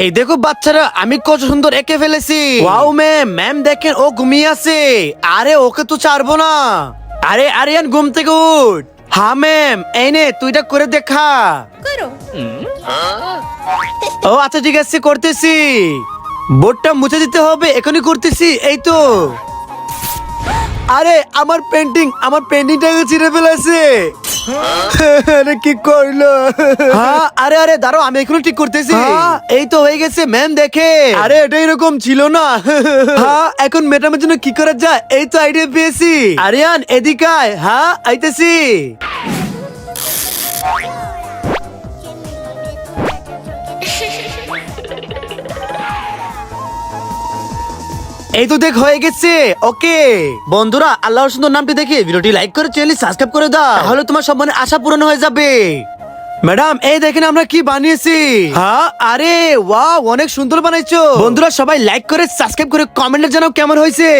এই দেখো বাচ্চারা, আমি কত সুন্দর এঁকে ফেলেছি। ওয়াও ম্যাম, ম্যাম দেখেন ও ঘুমিয়ে আছে। আরে ওকে তো ছাড়বো না। আরে আরিয়ান ঘুম থেকে উঠ। হ্যাঁ ম্যাম, এই নে তুই এটা করে দেখা। করো। ও আচ্ছা ঠিক আছে, করতেছি। বোর্ডটা মুছে দিতে হবে, এখনই করতেছি। এই তো। আরে আমার পেন্টিংটাকে ছিঁড়ে ফেলেছে। আরে কি করলো? হ্যাঁ আরে আরে দাঁড়াও, আমি এখনো ঠিক করতেছি। এই তো হয়ে গেছে ম্যাম, দেখে। আরে এটা এরকম ছিল না। হ্যাঁ এখন ম্যাডামের জন্য কি করা যায়, এই তো আইডিয়া পেয়েছি। আরিয়ান এদিকে আয়। হ্যাঁ আইতেছি। এই তো দেখ হয়ে গেছে। ওকে বন্ধুরা, আল্লাহর সুন্দর নামটি দেখে ভিডিওটি লাইক করে চ্যানেল সাবস্ক্রাইব করে দাও, তাহলে তোমার সব মনে আশা পূরণ হয়ে যাবে। ম্যাডাম এই দেখেন আমরা কি বানিয়েছি। হ্যাঁ আরে ওয়াও, অনেক সুন্দর বানাইছো। বন্ধুরা সবাই লাইক করে সাবস্ক্রাইব করে কমেন্টে জানাও কেমন হয়েছে।